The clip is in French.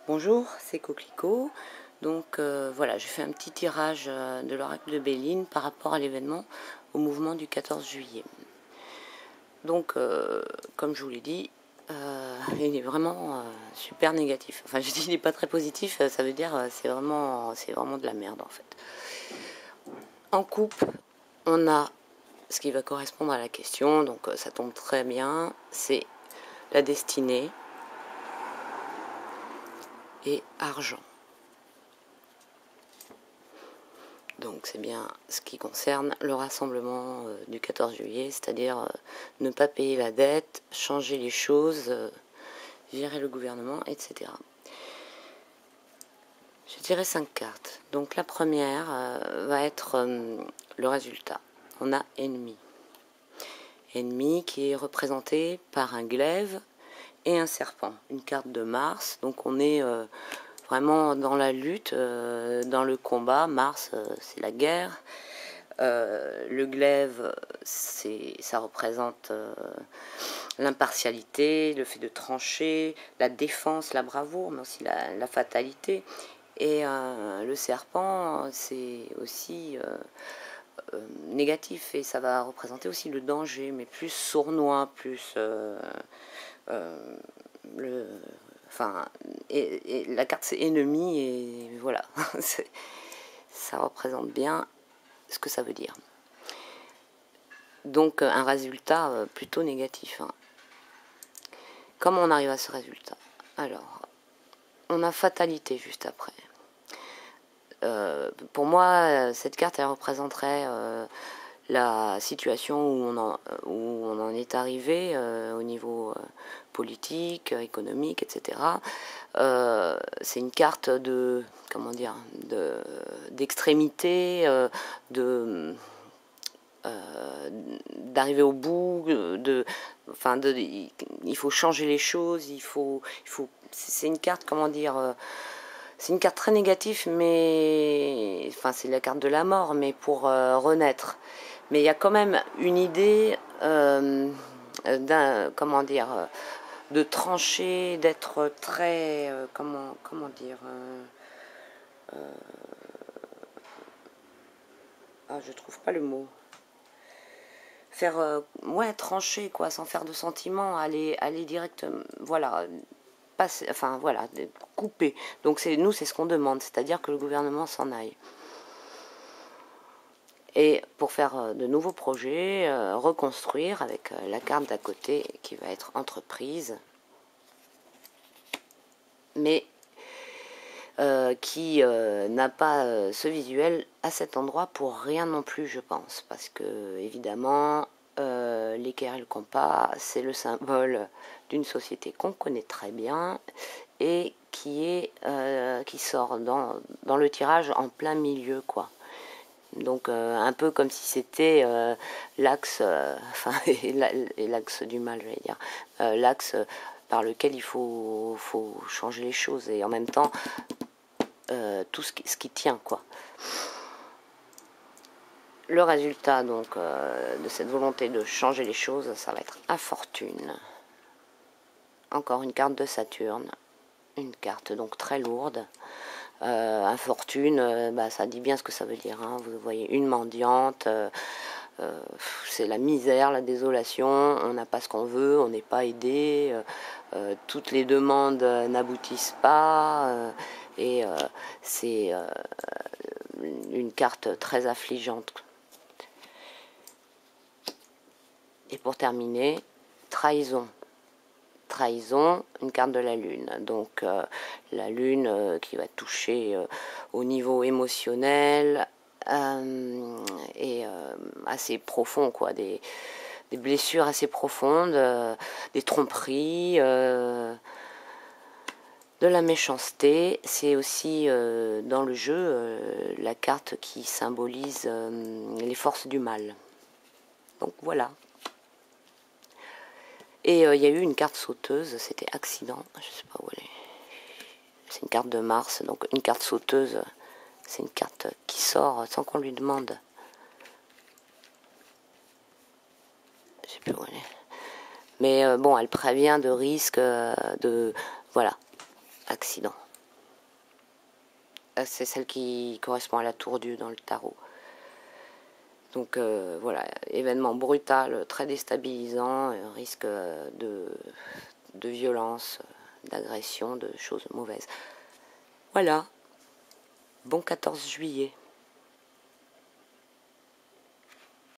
Bonjour, c'est Coquelicot. Donc voilà, je fais un petit tirage de l'oracle de Béline par rapport à l'événement au mouvement du 14 juillet. Donc, comme je vous l'ai dit, il est vraiment super négatif. Enfin, je dis il n'est pas très positif, ça veut dire c'est vraiment de la merde en fait. En couple, on a ce qui va correspondre à la question, donc ça tombe très bien, c'est la destinée et argent. Donc c'est bien ce qui concerne le rassemblement du 14 juillet, c'est-à-dire ne pas payer la dette, changer les choses, virer le gouvernement, etc. Je dirais 5 cartes. Donc la première va être le résultat. On a ennemi. Ennemi qui est représenté par un glaive et un serpent. Une carte de Mars, donc on est vraiment dans la lutte, dans le combat. Mars, c'est la guerre. Le glaive, ça représente l'impartialité, le fait de trancher, la défense, la bravoure, mais aussi la fatalité. Et le serpent, c'est aussi négatif, et ça va représenter aussi le danger, mais plus sournois, plus et la carte c'est ennemi, et voilà. Ça représente bien ce que ça veut dire. Donc un résultat plutôt négatif. Comment on arrive à ce résultat? Alors, on a fatalité juste après. Pour moi, cette carte, elle représenterait la situation où on en est arrivé au niveau politique, économique, etc. C'est une carte de, comment dire, d'extrémité, d'arriver au bout, il faut changer les choses, c'est une carte, comment dire, c'est une carte très négative, mais enfin c'est la carte de la mort, mais pour renaître. Mais il y a quand même une idée comment dire, de trancher, d'être très, comment dire, je trouve pas le mot. Faire trancher quoi, sans faire de sentiments, aller directement, voilà, passer, enfin voilà, couper. Donc c'est ce qu'on demande, c'est-à-dire que le gouvernement s'en aille, et pour faire de nouveaux projets, reconstruire avec la carte d'à côté qui va être entreprise, mais qui n'a pas ce visuel à cet endroit pour rien non plus, je pense, parce que évidemment l'équerre et le compas, c'est le symbole d'une société qu'on connaît très bien et qui sort dans le tirage en plein milieu, quoi. Donc un peu comme si c'était l'axe, et l'axe du mal, je vais dire, l'axe par lequel il faut changer les choses, et en même temps tout ce qui tient, quoi. Le résultat donc de cette volonté de changer les choses, ça va être infortune. Encore une carte de Saturne, une carte donc très lourde. Infortune, ça dit bien ce que ça veut dire, hein. Vous voyez une mendiante, c'est la misère, la désolation, on n'a pas ce qu'on veut, on n'est pas aidé, toutes les demandes n'aboutissent pas, et c'est une carte très affligeante. Et pour terminer, trahison. Trahison, une carte de la lune. Donc la lune qui va toucher au niveau émotionnel, et assez profond, quoi, des blessures assez profondes, des tromperies, de la méchanceté. C'est aussi dans le jeu la carte qui symbolise les forces du mal. Donc voilà. Et il y a eu une carte sauteuse, c'était accident, je sais pas où elle est. C'est une carte de Mars, donc une carte sauteuse, c'est une carte qui sort sans qu'on lui demande. Je sais plus où elle est. Mais bon, elle prévient de risques, voilà, accident. c'est celle qui correspond à la tour Dieu dans le tarot. Donc voilà, événement brutal, très déstabilisant, risque de violence, d'agression, de choses mauvaises. Voilà, bon 14 juillet.